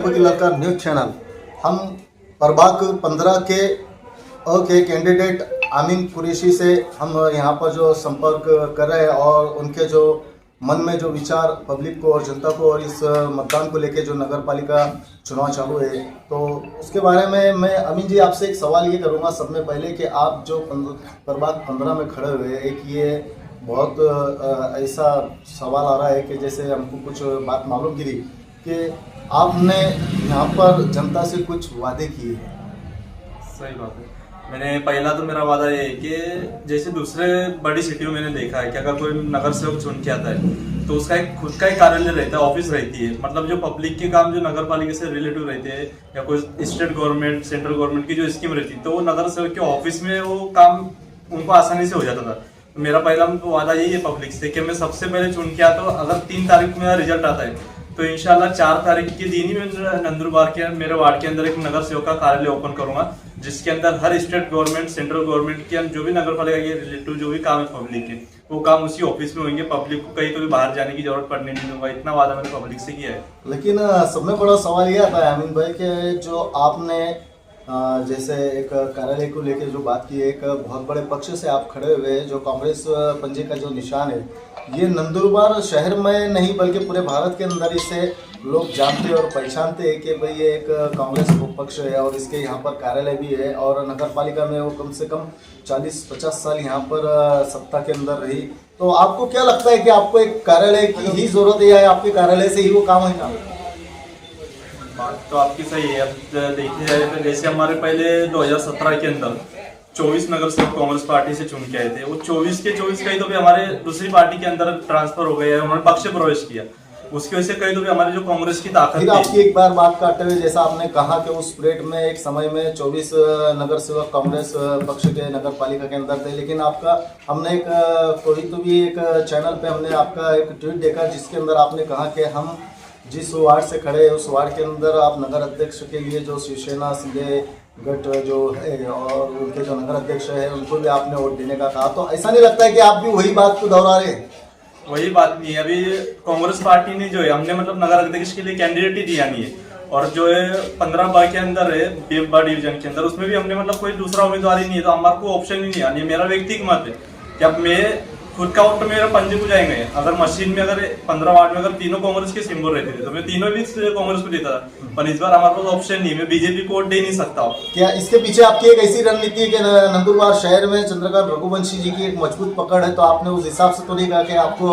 दीपक इलाका news channel. हम प्रभाग 15 के कैंडिडेट आमीन कुरैशी से हम यहाँ पर जो संपर्क कर रहे हैं और उनके जो मन में जो विचार पब्लिक को और जनता को और इस मतदान को लेके जो नगर पालिका चुनाव चालू है, तो उसके बारे में मैं अमीन जी आपसे एक सवाल ये करूँगा सब में पहले कि आप जो प्रभाग 15 में खड़े हुए, एक ये बहुत ऐसा सवाल आ रहा है कि जैसे हमको कुछ बात मालूम गिरी कि आपने यहाँ पर जनता से कुछ वादे किए हैं। सही बात है। मैंने पहला तो मेरा वादा ये है कि जैसे दूसरे बड़ी सिटियों में मैंने देखा है कि अगर कोई नगर सेवक चुन के आता है तो उसका एक खुद का एक कार्यालय रहता है, ऑफिस रहती है। मतलब जो पब्लिक के काम जो नगर पालिका से रिलेटिव रहते हैं या कोई स्टेट गवर्नमेंट सेंट्रल गवर्नमेंट की जो स्कीम रहती है, तो वो नगर सेवक के ऑफिस में वो काम उनको आसानी से हो जाता था। मेरा पहला वादा यही है पब्लिक से कि मैं सबसे पहले चुन के आता हूँ। अगर 3 तारीख में रिजल्ट आता है तो इंशाल्लाह 4 तारीख के दिन ही मैं नंदुरबार के मेरे वार्ड के अंदर एक नगर सेवक का कार्यालय ओपन करूंगा, जिसके अंदर हर स्टेट गवर्नमेंट सेंट्रल गवर्नमेंट के जो भी नगर पालिका के रिलेटिव जो भी काम है पब्लिक के, वो काम उसी ऑफिस में होंगे। पब्लिक को कहीं तो भी बाहर जाने की जरूरत पड़ने नहीं दूंगा। इतना वादा मैंने पब्लिक से किया है। लेकिन सब में बड़ा सवाल ये आता है अमीन भाई कि जो आपने जैसे एक कार्यालय को लेकर जो बात की है, एक बहुत बड़े पक्ष से आप खड़े हुए, जो कांग्रेस पंजे का जो निशान है, ये नंदुरबार शहर में नहीं बल्कि पूरे भारत के अंदर इसे लोग जानते और पहचानते हैं कि भाई ये एक कांग्रेस पक्ष है और इसके यहाँ पर कार्यालय भी है और नगर पालिका में वो कम से कम 40-50 साल यहाँ पर सत्ता के अंदर रही। तो आपको क्या लगता है कि आपको एक कार्यालय की ही जरूरत है या आपके कार्यालय से ही वो काम होगा? बात तो आपकी सही है। अब देखिए जाए तो जैसे हमारे पहले 2017 के अंदर 24 नगर सेवक कांग्रेस पार्टी से चुन के आए थे, वो 24 के 24 कहीं तो भी हमारे दूसरी पार्टी के अंदर ट्रांसफर हो गए, उन्होंने पक्ष प्रवेश किया। उसकी वजह से कहीं तो भी हमारी जो कांग्रेस की ताकत थी। आपकी एक बार बात काटते हुए जैसा आपने कहा कि उस पीरियड में एक समय में 24 नगर सेवक कांग्रेस पक्ष के नगर पालिका के अंदर थे, लेकिन आपका हमने एक कोई तो भी एक चैनल पे हमने आपका एक ट्वीट देखा जिसके अंदर आपने कहा कि हम जिस वार्ड से खड़े उस वार्ड के अंदर आप नगर अध्यक्ष के लिए जो शिवसेना सीधे गट जो है और उनके जो नगर अध्यक्ष है उनको भी आपने वोट देने का कहा। तो ऐसा नहीं लगता है कि आप भी वही बात को दोहरा रहे हैं? वही बात नहीं है। अभी कांग्रेस पार्टी ने जो है, हमने मतलब नगर अध्यक्ष के लिए कैंडिडेट ही दिया नहीं है। और जो है 15 बार के अंदर है बेबा डिवीजन के अंदर, उसमें भी हमने मतलब कोई दूसरा उम्मीदवार ही नहीं है, तो हमारे को ऑप्शन ही नहीं है। मेरा व्यक्तिगत मत है कि अब मैं खुद का वोट तो मेरे पंजे को जाएंगे। अगर मशीन में अगर 15 वार्ड में अगर तीनों कांग्रेस के सिंबल रहते थे तो मैं तीनों भी कांग्रेस को देता था, पर इस बार हमारे पास ऑप्शन नहीं है। मैं बीजेपी को वोट दे नहीं सकता। क्या इसके पीछे आपकी एक ऐसी रणनीति है कि नंदुरबार शहर में चंद्रकांत रघुवंशी जी की एक मजबूत पकड़ है, तो आपने उस हिसाब से तो नहीं कहा कि आपको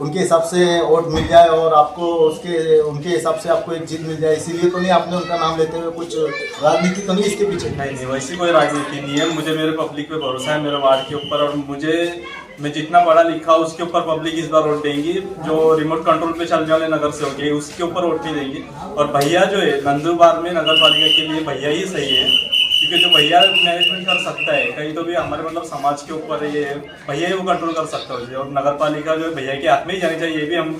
उनके हिसाब से वोट मिल जाए और आपको उनके हिसाब से आपको एक जीत मिल जाए, इसीलिए तो नहीं आपने उनका नाम लेते हुए कुछ राजनीति तो नहीं इसके पीछे? नहीं, वैसी कोई राजनीति नहीं है। मुझे मेरे पब्लिक पे भरोसा है, मेरे वार्ड के ऊपर, और मैं जितना पढ़ा लिखा उसके ऊपर पब्लिक इस बार वोट देंगी। जो रिमोट कंट्रोल पे चलने वाले नगर सेवक है उसके ऊपर वोट नहीं देंगी। और भैया जो है नंदुरबार में नगर पालिका के लिए भैया ही सही है, क्योंकि जो भैया मैनेजमेंट कर सकता है कहीं तो भी हमारे मतलब समाज के ऊपर ये भैया ही वो कंट्रोल कर सकता है। और नगर पालिका जो है भैया के हाथ में ही जानी चाहिए। ये भी हम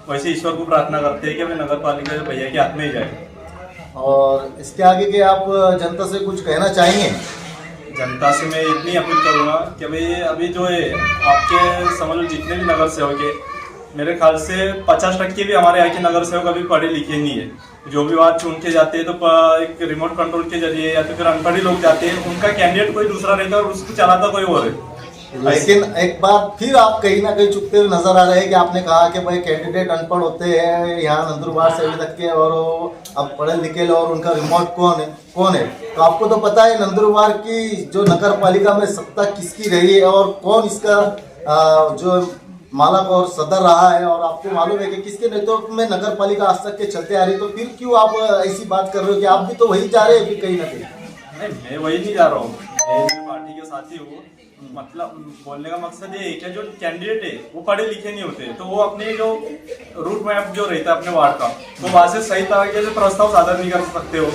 वैसे ईश्वर को प्रार्थना करते हैं कि हमें नगर पालिका जो भैया के हाथ में ही जाए। और इसके आगे के आप जनता से कुछ कहना चाहेंगे? जनता से मैं इतनी अपील करूंगा कि भाई अभी जो है आपके समझ लो जितने भी नगर सेवक है, मेरे ख्याल से 50% भी हमारे यहाँ के नगर सेवक अभी पढ़े लिखे नहीं है। जो भी बात चुन के जाते हैं तो एक रिमोट कंट्रोल के जरिए या तो फिर अनपढ़ लोग जाते हैं, उनका कैंडिडेट कोई दूसरा रहता है और उसको चलाता कोई और है। लेकिन एक बार फिर आप कहीं ना कहीं चुकते हुए नजर आ रहे हैं कि आपने कहा कि भाई कैंडिडेट अनपढ़ होते हैं यहाँ नंदुरबार से अभी तक के, और अब पढ़े लिखे और उनका रिमोट कौन है। तो आपको तो पता है नंदुरबार की जो नगर पालिका में सत्ता किसकी रही है और कौन इसका जो मालक और सदर रहा है, और आपको मालूम है कि किसके नेतृत्व में नगर पालिका आज तक के चलते आ रही। तो फिर क्यों आप ऐसी बात कर रहे हो कि आप भी तो वही जा रहे हैं कि कहीं ना कहीं? नहीं, मैं वही नहीं जा रहा हूँ, मैं पार्टी के साथी हूँ। मतलब बोलने का मकसद ये है कि जो कैंडिडेट है वो पढ़े लिखे नहीं होते, तो वो अपने जो रूट मैप जो रहता है अपने वार्ड का, वो वहां से सही तरीके से प्रस्ताव सादर नहीं कर सकते हो।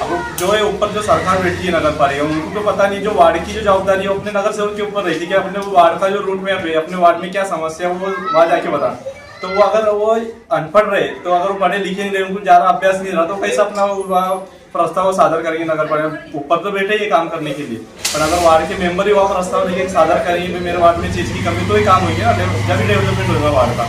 अब जो है ऊपर जो सरकार बैठी है नगर पालिका, उनको तो पता नहीं, जो वार्ड की जो जवाबदारी है अपने नगर सेवक के ऊपर रहती है कि अपने वार्ड का जो रूट मैप है, अपने वार्ड में क्या समस्या है वो वहां जाके बता। तो वो अगर वो अनपढ़ रहे, तो अगर वो पढ़े लिखे नहीं रहे, उनको ज्यादा अभ्यास नहीं रहा, तो कैसे अपना प्रस्ताव सादर करेंगे नगर पालिका? ऊपर तो बैठे ये काम करने के लिए, पर अगर वार्ड के मेंबर ही वहाँ प्रस्ताव लेके सादर करेंगे मेरे वार्ड में चीज की कमी, तो ही काम होगी ना, जब भी डेवलपमेंट होगा वार्ड का।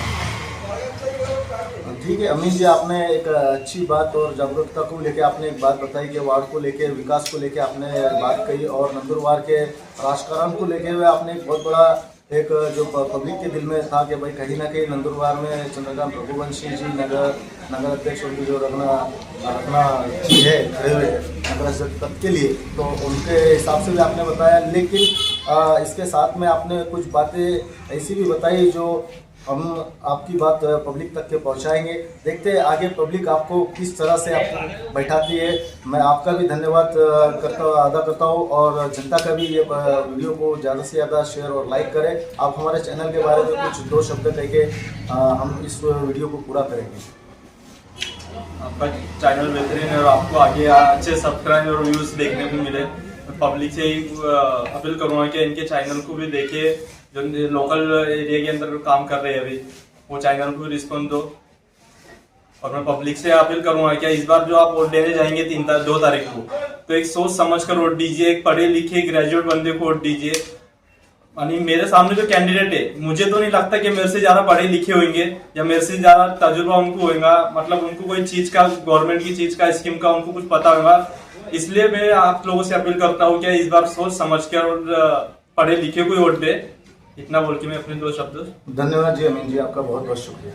ठीक है अमीन जी, आपने एक अच्छी बात और जागरूकता को लेके आपने एक बात बताई कि वार्ड को लेके, विकास को लेके आपने बात कही, और नंदुरबार के राजकारण को लेके हुए आपने एक बहुत बड़ा एक जो पब्लिक के दिल में था कि भाई कहीं ना कहीं नंदुरबार में चंद्रकांत रघुवंशी जी नगर अध्यक्ष उनकी जो रखना जी है खड़े हुए नगर अध्यक्ष पद के लिए, तो उनके हिसाब से भी आपने बताया। लेकिन इसके साथ में आपने कुछ बातें ऐसी भी बताई जो हम आपकी बात पब्लिक तक के पहुंचाएंगे। देखते हैं आगे पब्लिक आपको किस तरह से आपको बैठाती है। मैं आपका भी धन्यवाद अदा करता हूं, और जनता का भी ये वीडियो को ज़्यादा से ज़्यादा शेयर और लाइक करें। आप हमारे चैनल के बारे में कुछ दो शब्द कह के हम इस वीडियो को पूरा करेंगे। आपका चैनल बेहतरीन है और आपको आगे अच्छे सब्सक्राइब और व्यूज देखने को मिले। मैं पब्लिक से ही अपील करूँगा कि इनके चैनल को भी देखिए, जो लोकल एरिया के अंदर काम कर रहे हैं अभी, वो चैनल को भी रिस्पॉन्स दो। और मैं पब्लिक से अपील करूंगा कि इस बार जो आप वोट देने जाएंगे 2 तारीख को, तो एक सोच समझ कर वोट दीजिए। एक पढ़े लिखे ग्रेजुएट बंदे को वोट दीजिए। यानी मेरे सामने जो कैंडिडेट है, मुझे तो नहीं लगता कि मेरे से ज्यादा पढ़े लिखे होंगे या मेरे से ज्यादा तजुर्बा उनको होगा, मतलब उनको कोई चीज का, गवर्नमेंट की चीज का, स्कीम का उनको कुछ पता होगा। इसलिए मैं आप लोगों से अपील करता हूँ कि इस बार सोच समझ कर और पढ़े लिखे को वोट दे। इतना बोल के मैं अपने 2 शब्द। धन्यवाद जी अमीन जी, आपका बहुत बहुत शुक्रिया।